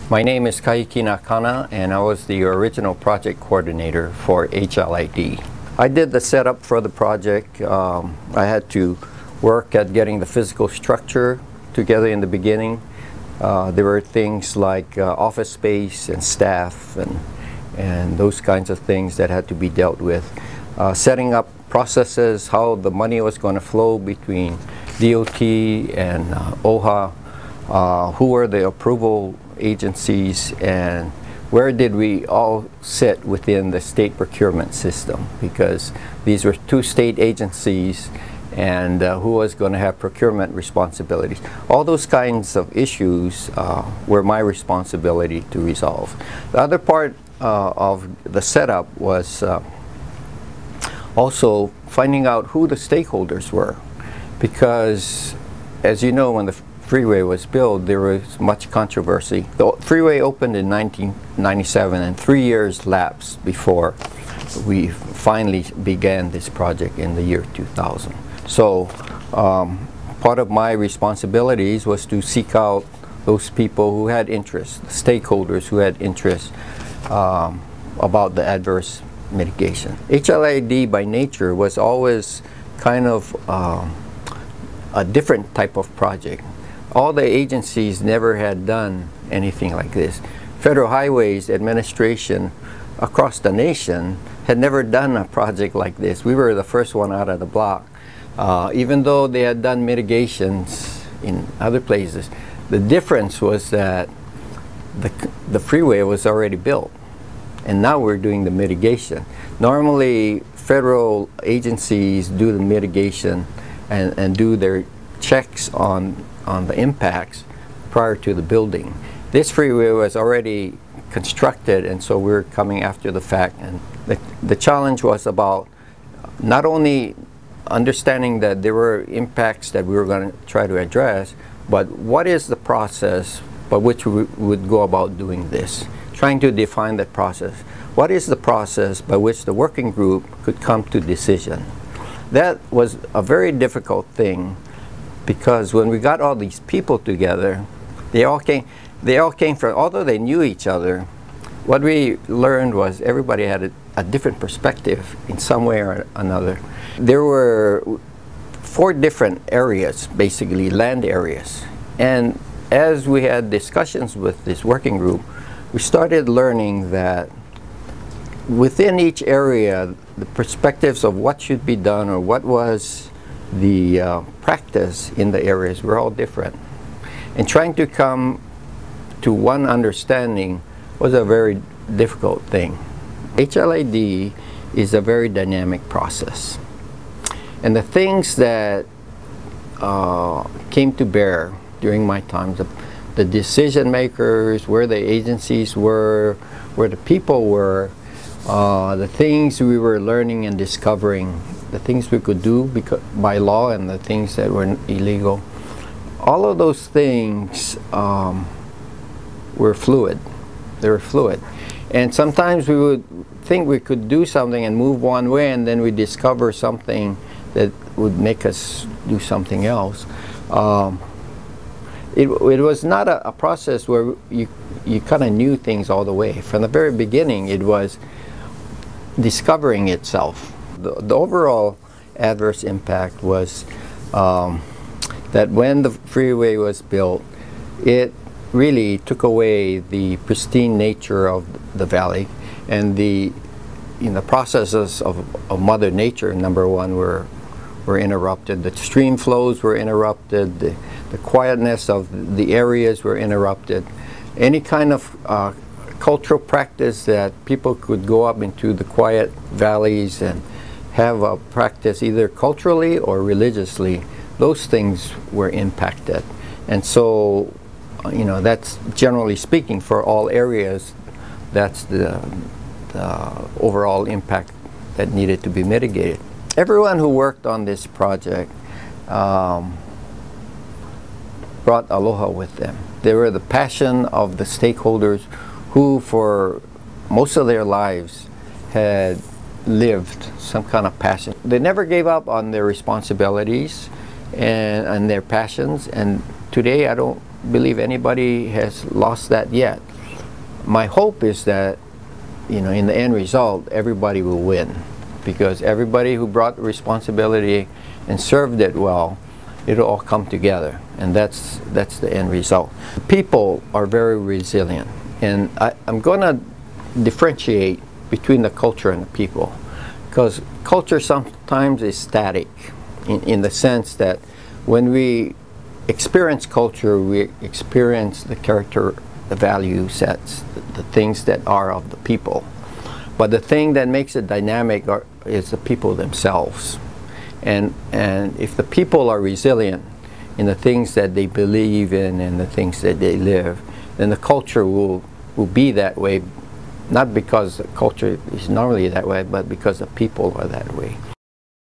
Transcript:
My name is Kina4Mid, and I was the original project coordinator for HLID. I did the setup for the project. I had to work at getting the physical structure together in the beginning. There were things like office space and staff and those kinds of things that had to be dealt with. Setting up processes, how the money was going to flow between DOT and OHA, who were the approval agencies, and where did we all sit within the state procurement system, because these were two state agencies, and who was going to have procurement responsibilities. All those kinds of issues were my responsibility to resolve. The other part of the setup was also finding out who the stakeholders were, because as you know, when the freeway was built, there was much controversy. The freeway opened in 1997, and 3 years lapsed before we finally began this project in the year 2000. So part of my responsibilities was to seek out those people who had interest, the stakeholders who had interest about the adverse mitigation. HLID by nature was always kind of a different type of project. All the agencies never had done anything like this. Federal Highways Administration across the nation had never done a project like this. We were the first one out of the block. Even though they had done mitigations in other places, the difference was that the freeway was already built, and now we're doing the mitigation. Normally, federal agencies do the mitigation and do their checks on the impacts prior to the building. This freeway was already constructed, and so we're coming after the fact. And the challenge was about not only understanding that there were impacts that we were going to try to address, but what is the process by which we would go about doing this? Trying to define that process. What is the process by which the working group could come to decision? That was a very difficult thing, because when we got all these people together, they all came from, although they knew each other, what we learned was everybody had a different perspective in some way or another. There were 4 different areas, basically land areas, and as we had discussions with this working group, we started learning that within each area, the perspectives of what should be done or what was the practice in the areas were all different. And trying to come to one understanding was a very difficult thing. HLID is a very dynamic process. And the things that came to bear during my time, the decision makers, where the agencies were, where the people were, the things we were learning and discovering, the things we could do by law and the things that were illegal. All of those things were fluid. They were fluid. And sometimes we would think we could do something and move one way, and then we discover something that would make us do something else. It was not a process where you kind of knew things all the way. From the very beginning, it was discovering itself. The overall adverse impact was that when the freeway was built, it really took away the pristine nature of the valley, and the processes of Mother Nature, number one, were interrupted. The stream flows were interrupted. The quietness of the areas were interrupted. Any kind of cultural practice that people could go up into the quiet valleys and have a practice either culturally or religiously, those things were impacted. And so, that's generally speaking for all areas, that's the overall impact that needed to be mitigated. Everyone who worked on this project brought aloha with them. They were the passion of the stakeholders who for most of their lives had lived some kind of passion. They never gave up on their responsibilities and their passions, and today I don't believe anybody has lost that yet. my hope is that, you know, in the end result, everybody will win, because everybody who brought responsibility and served it well, it'll all come together, and that's the end result. People are very resilient, and I'm going to differentiate between the culture and the people, because culture sometimes is static in the sense that when we experience culture, we experience the character, the value sets, the things that are of the people. But the thing that makes it dynamic is the people themselves. And if the people are resilient in the things that they believe in and the things that they live, then the culture will be that way, not because the culture is normally that way, but because the people are that way.